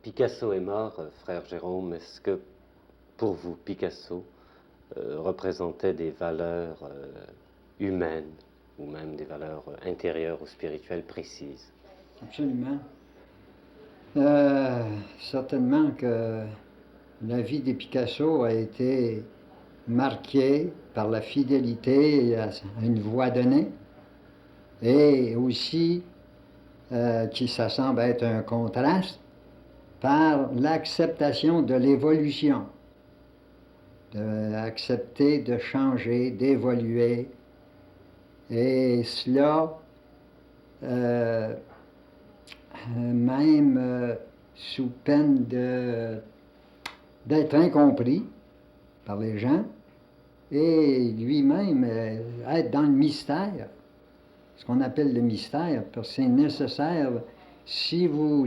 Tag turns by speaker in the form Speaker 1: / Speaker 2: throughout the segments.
Speaker 1: Picasso est mort, frère Jérôme. Est-ce que pour vous, Picasso représentait des valeurs humaines ou même des valeurs intérieures ou spirituelles précises?
Speaker 2: Absolument. Certainement que la vie de Picasso a été marquée par la fidélité à une voie donnée et aussi, qui ça semble être un contraste, par l'acceptation de l'évolution, d'accepter de changer, d'évoluer. Et cela, même sous peine d'être incompris par les gens, et lui-même être dans le mystère, ce qu'on appelle le mystère, parce que c'est nécessaire. Si vous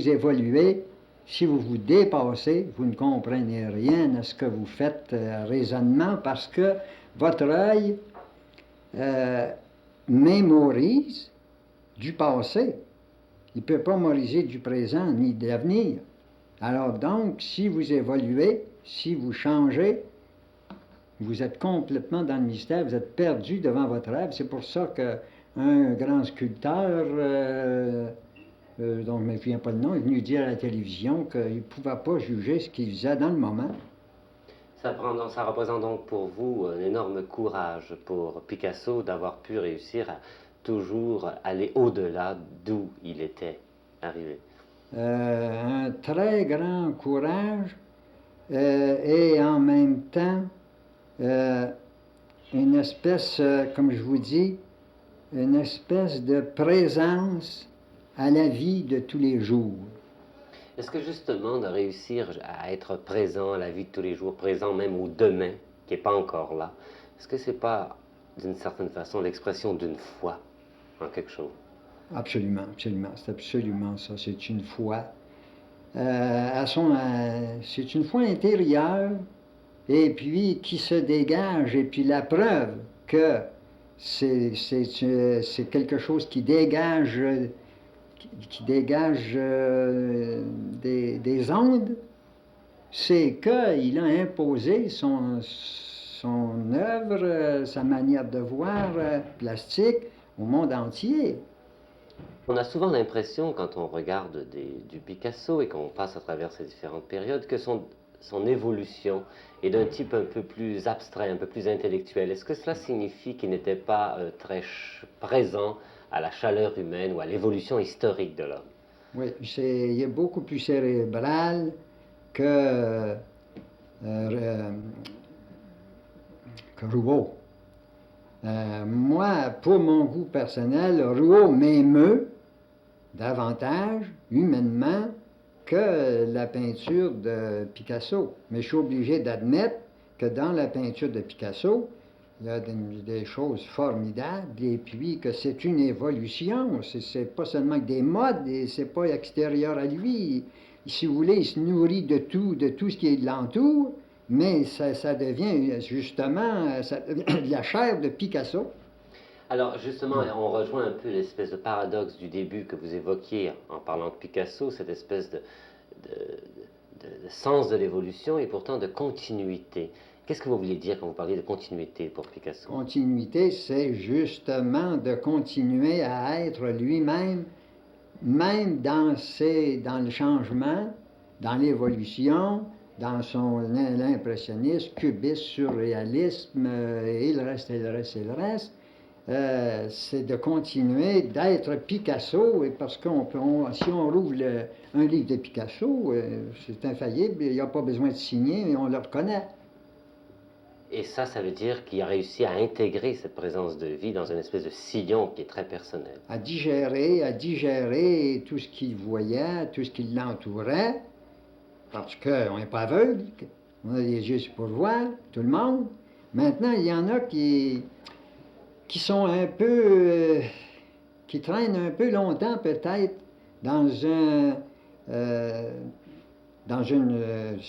Speaker 2: évoluez, si vous vous dépassez, vous ne comprenez rien à ce que vous faites raisonnement, parce que votre œil mémorise du passé. Il ne peut pas mémoriser du présent ni de l'avenir. Alors donc, si vous évoluez, si vous changez, vous êtes complètement dans le mystère, vous êtes perdu devant votre rêve. C'est pour ça qu'un grand sculpteur, dont je ne me souviens pas le nom, est venu dire à la télévision qu'il ne pouvait pas juger ce qu'il faisait dans le moment.
Speaker 1: Ça représente donc pour vous un énorme courage pour Picasso d'avoir pu réussir à toujours aller au-delà d'où il était arrivé.
Speaker 2: Un très grand courage et en même temps une espèce, comme je vous dis, une espèce de présence à la vie de tous les jours.
Speaker 1: Est-ce que justement de réussir à être présent à la vie de tous les jours, présent même au demain, qui n'est pas encore là, est-ce que c'est pas d'une certaine façon l'expression d'une foi en quelque chose?
Speaker 2: Absolument, absolument. C'est absolument ça. C'est une foi. C'est une foi intérieure et puis qui se dégage. Et puis la preuve que c'est quelque chose qui dégage, des ondes, c'est qu'il a imposé son œuvre, sa manière de voir plastique au monde entier.
Speaker 1: On a souvent l'impression, quand on regarde du Picasso et qu'on passe à travers ces différentes périodes, que son évolution est d'un type un peu plus abstrait, un peu plus intellectuel. Est-ce que cela signifie qu'il n'était pas très présent à la chaleur humaine ou à l'évolution historique de l'homme?
Speaker 2: Oui, il est beaucoup plus cérébral que, que Rouault. Moi, pour mon goût personnel, Rouault m'émeut davantage, humainement, que la peinture de Picasso. Mais je suis obligé d'admettre que dans la peinture de Picasso, il y a des choses formidables, et puis que c'est une évolution. C'est pas seulement que des modes, et c'est pas extérieur à lui. Si vous voulez, il se nourrit de tout ce qui l'entoure, mais ça devient justement de la chair de Picasso.
Speaker 1: Alors justement, on rejoint un peu l'espèce de paradoxe du début que vous évoquiez en parlant de Picasso, cette espèce de sens de l'évolution et pourtant de continuité. Qu'est-ce que vous voulez dire quand vous parlez de continuité pour Picasso?
Speaker 2: Continuité, c'est justement de continuer à être lui-même, même dans le changement, dans l'évolution, dans l'impressionnisme, cubisme, surréalisme, et le reste, et le reste, et le reste. C'est de continuer d'être Picasso, et parce si on rouvre un livre de Picasso, c'est infaillible, il n'y a pas besoin de signer, et on le reconnaît.
Speaker 1: Et ça veut dire qu'il a réussi à intégrer cette présence de vie dans une espèce de sillon qui est très personnel.
Speaker 2: À digérer tout ce qu'il voyait, tout ce qui l'entourait, parce qu'on n'est pas aveugle, on a des yeux pour voir, tout le monde. Maintenant, il y en a qui sont un peu, qui traînent un peu longtemps peut-être dans si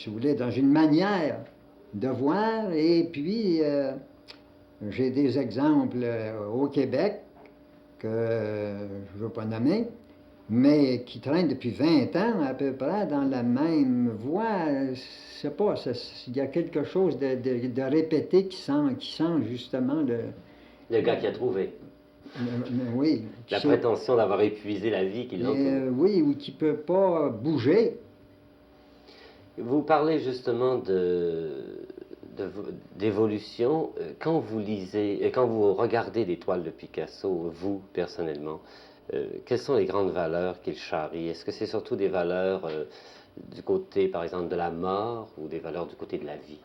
Speaker 2: vous voulez, dans une manière de voir, et puis j'ai des exemples au Québec que je ne veux pas nommer, mais qui traîne depuis 20 ans à peu près dans la même voie. Je sais pas, il y a quelque chose de répété qui sent justement
Speaker 1: Le gars qui a trouvé.
Speaker 2: oui.
Speaker 1: La prétention d'avoir épuisé la vie qui l'entoure.
Speaker 2: Oui, ou qui peut pas bouger.
Speaker 1: Vous parlez justement d'évolution. Quand vous lisez, quand vous regardez des toiles de Picasso, vous, personnellement, quelles sont les grandes valeurs qu'il charrie? Est-ce que c'est surtout des valeurs du côté, par exemple, de la mort ou des valeurs du côté de la vie?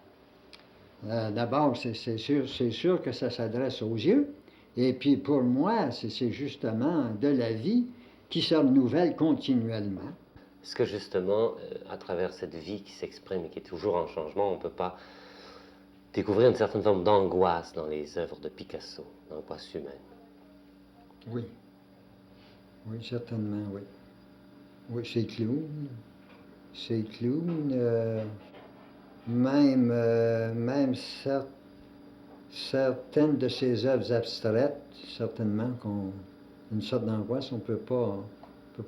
Speaker 2: D'abord, c'est sûr que ça s'adresse aux yeux. Et puis pour moi, c'est justement de la vie qui se renouvelle continuellement.
Speaker 1: Est-ce que justement, à travers cette vie qui s'exprime et qui est toujours en changement, on ne peut pas découvrir une certaine forme d'angoisse dans les œuvres de Picasso, l'angoisse humaine?
Speaker 2: Oui. Oui, certainement, oui. Oui, c'est clown. C'est clown. Même certaines de ses œuvres abstraites, certainement, une sorte d'angoisse, on ne peut pas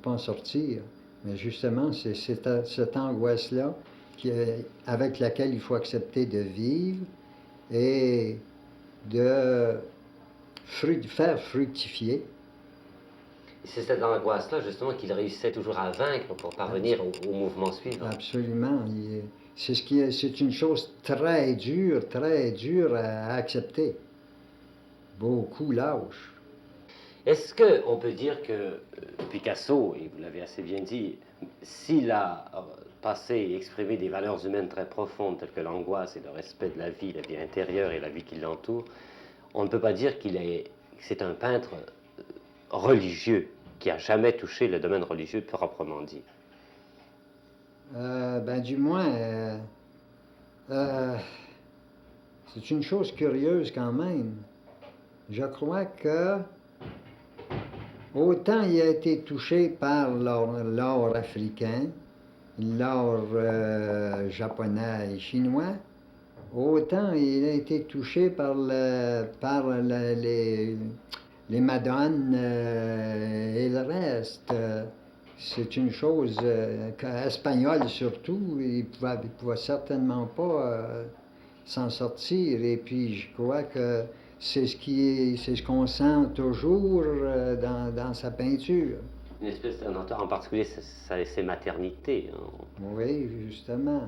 Speaker 2: en sortir. Mais justement, c'est cette angoisse-là avec laquelle il faut accepter de vivre et de faire fructifier.
Speaker 1: C'est cette angoisse-là, justement, qu'il réussissait toujours à vaincre pour parvenir au mouvement suivant.
Speaker 2: Absolument. C'est une chose très dure à accepter. Beaucoup lâche.
Speaker 1: Est-ce qu'on peut dire que Picasso, et vous l'avez assez bien dit, s'il a passé et exprimé des valeurs humaines très profondes, telles que l'angoisse et le respect de la vie intérieure et la vie qui l'entoure, on ne peut pas dire que c'est un peintre religieux qui a jamais touché le domaine religieux proprement dit?
Speaker 2: Du moins, c'est une chose curieuse quand même. Je crois que autant il a été touché par l'art africain, l'art japonais et chinois, autant il a été touché par les madones et le reste. C'est une chose espagnole surtout, il pouvait certainement pas s'en sortir. Et puis je crois que c'est ce qu'on sent toujours dans sa peinture.
Speaker 1: Une espèce, en particulier, ses maternités. Hein.
Speaker 2: Oui, justement.